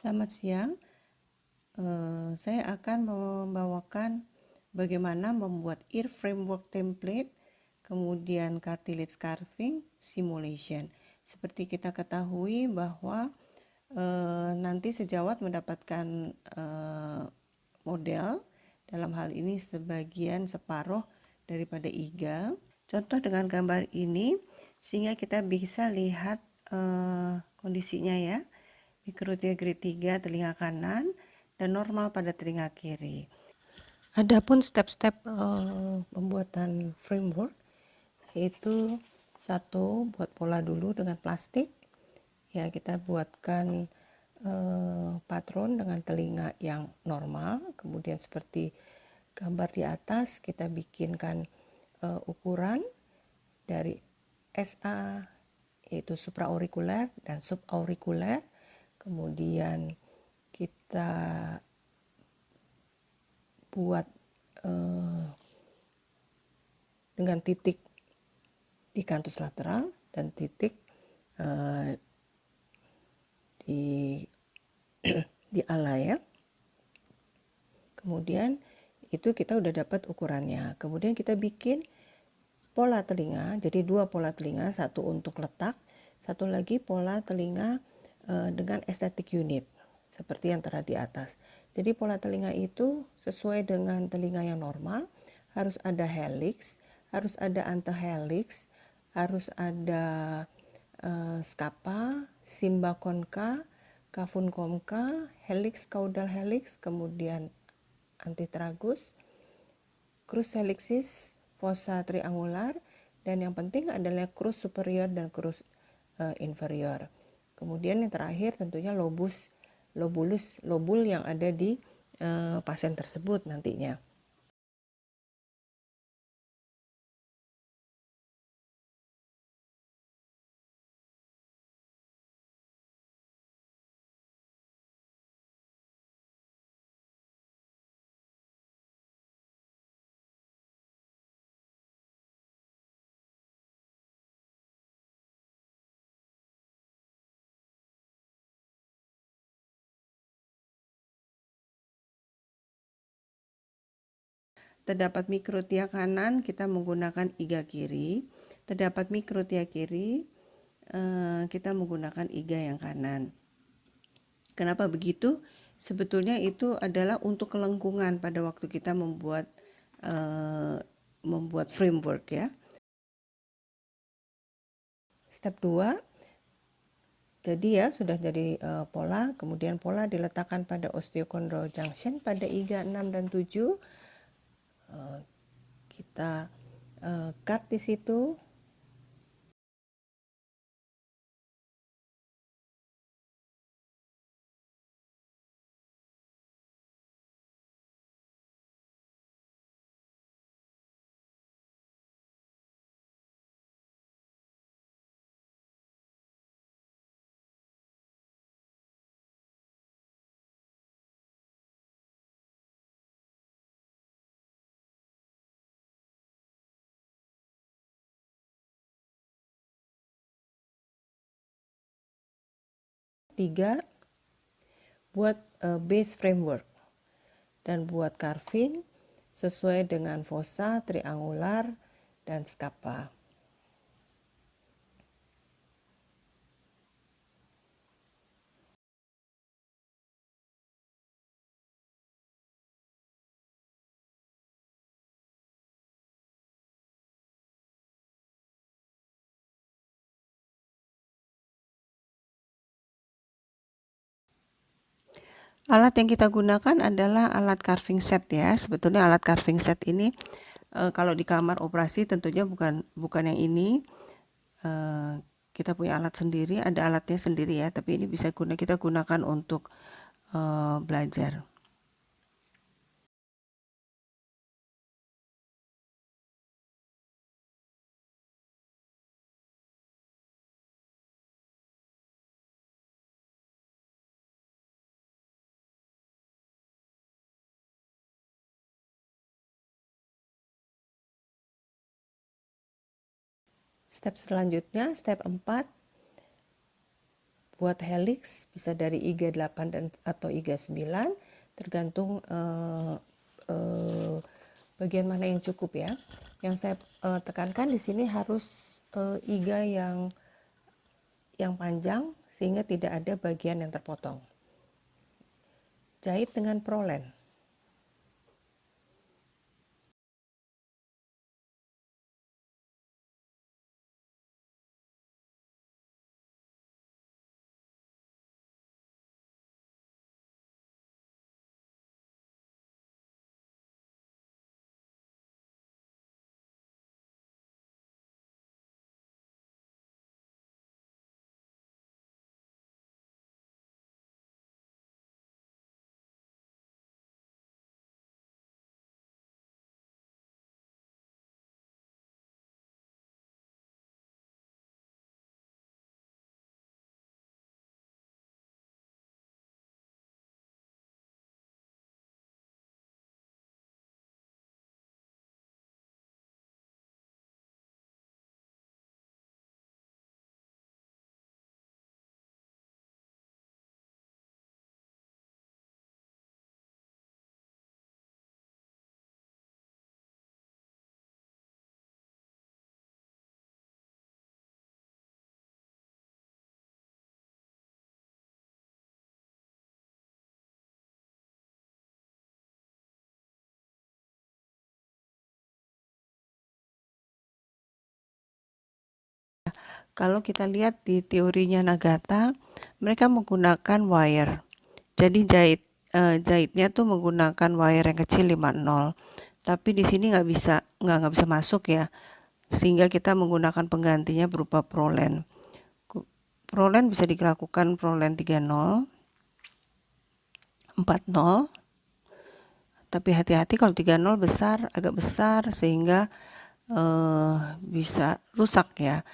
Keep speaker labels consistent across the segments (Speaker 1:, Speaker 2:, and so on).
Speaker 1: Selamat siang. Saya akan membawakan bagaimana membuat ear framework template, kemudian cartilage carving simulation. Seperti kita ketahui bahwa nanti sejawat mendapatkan model, dalam hal ini separuh daripada iga. Contoh dengan gambar ini sehingga kita bisa lihat kondisinya ya. Mikrotia grade 3 telinga kanan dan normal pada telinga kiri. Adapun step-step pembuatan framework yaitu satu, buat pola dulu dengan plastik. Ya, kita buatkan patron dengan telinga yang normal, kemudian seperti gambar di atas kita bikinkan ukuran dari SA yaitu supraaurikuler dan subaurikuler. Kemudian kita buat dengan titik di kantus lateral dan titik di di ala ya. Kemudian itu kita udah dapat ukurannya. Kemudian kita bikin pola telinga, jadi dua pola telinga, satu untuk letak, satu lagi pola telinga dengan estetik unit seperti yang terlihat di atas. Jadi pola telinga itu sesuai dengan telinga yang normal, harus ada helix, harus ada antehelix, harus ada scapa, simba concha, cavum concha, helix caudal helix, kemudian antitragus, crus helixis, fossa triangular, dan yang penting adalah crus superior dan crus inferior. Kemudian yang terakhir tentunya lobul yang ada di pasien tersebut nantinya. Terdapat mikrotia kanan, kita menggunakan iga kiri. Terdapat mikrotia kiri, kita menggunakan iga yang kanan. Kenapa begitu? Sebetulnya itu adalah untuk kelengkungan pada waktu kita membuat framework ya. Step 2, jadi ya sudah jadi pola, kemudian pola diletakkan pada osteochondral junction pada iga 6 dan 7. Kita cut di situ. Tiga, buat base framework dan buat carving sesuai dengan fossa, triangular, dan scapa. Alat yang kita gunakan adalah alat carving set ya. Sebetulnya alat carving set ini kalau di kamar operasi tentunya bukan yang ini. Kita punya alat sendiri, ada alatnya sendiri ya, tapi ini kita gunakan untuk belajar. Step selanjutnya, step 4, buat helix bisa dari IG8 atau IG9, tergantung bagian mana yang cukup ya. Yang saya tekankan di sini harus iga yang panjang sehingga tidak ada bagian yang terpotong. Jahit dengan prolen. Kalau kita lihat di teorinya Nagata, mereka menggunakan wire. Jadi jahitnya tuh menggunakan wire yang kecil 50. Tapi di sini nggak bisa masuk ya. Sehingga kita menggunakan penggantinya berupa prolen. Prolen bisa dilakukan prolen 30, 40. Tapi hati-hati kalau 30 agak besar sehingga bisa rusak ya.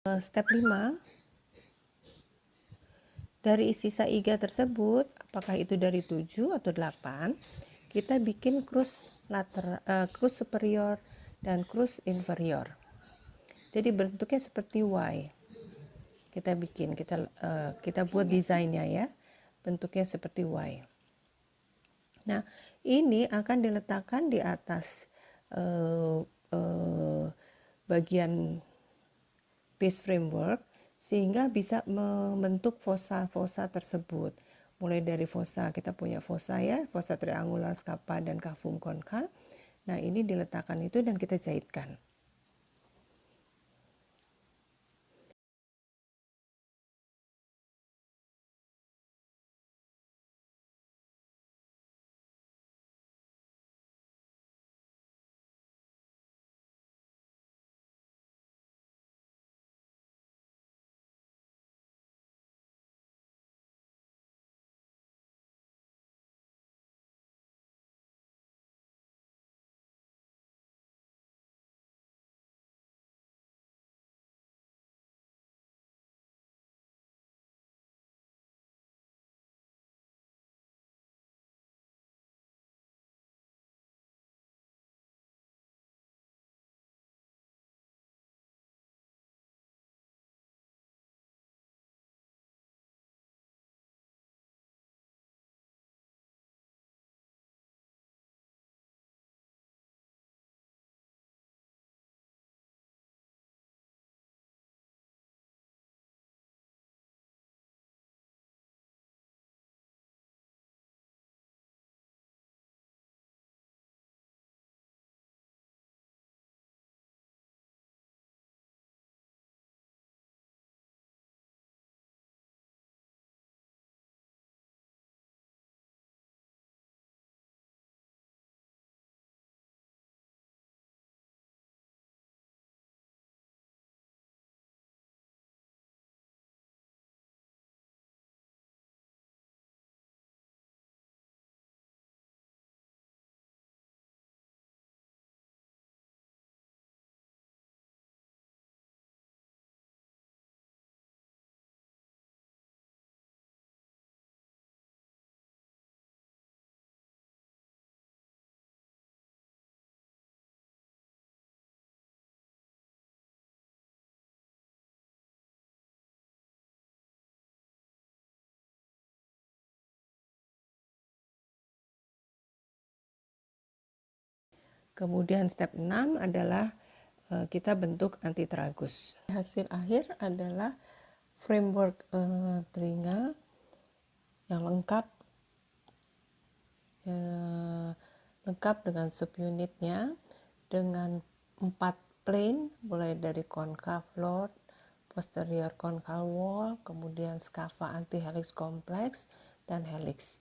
Speaker 1: Step 5, dari sisa iga tersebut, apakah itu dari 7 atau 8, kita bikin krus krus superior dan krus inferior. Jadi bentuknya seperti Y. Kita bikin, kita buat desainnya ya. Bentuknya seperti Y. Nah, ini akan diletakkan di atas bagian base framework sehingga bisa membentuk fosa-fosa tersebut. Mulai dari fosa, kita punya fosa ya, fosa triangular, scapa, dan cavum concha. Nah, ini diletakkan itu dan kita jahitkan. Kemudian step 6 adalah kita bentuk antitragus. Hasil akhir adalah framework telinga yang lengkap dengan subunitnya, dengan 4 plane, mulai dari concave load, posterior concal wall, kemudian scapha anti helix complex, dan helix.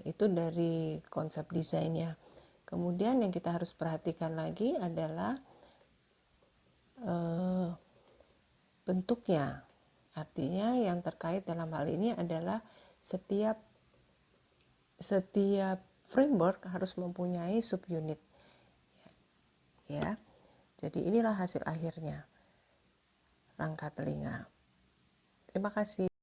Speaker 1: Itu dari konsep desainnya. Kemudian yang kita harus perhatikan lagi adalah bentuknya. Artinya yang terkait dalam hal ini adalah setiap framework harus mempunyai subunit. Ya. Jadi inilah hasil akhirnya rangka telinga. Terima kasih.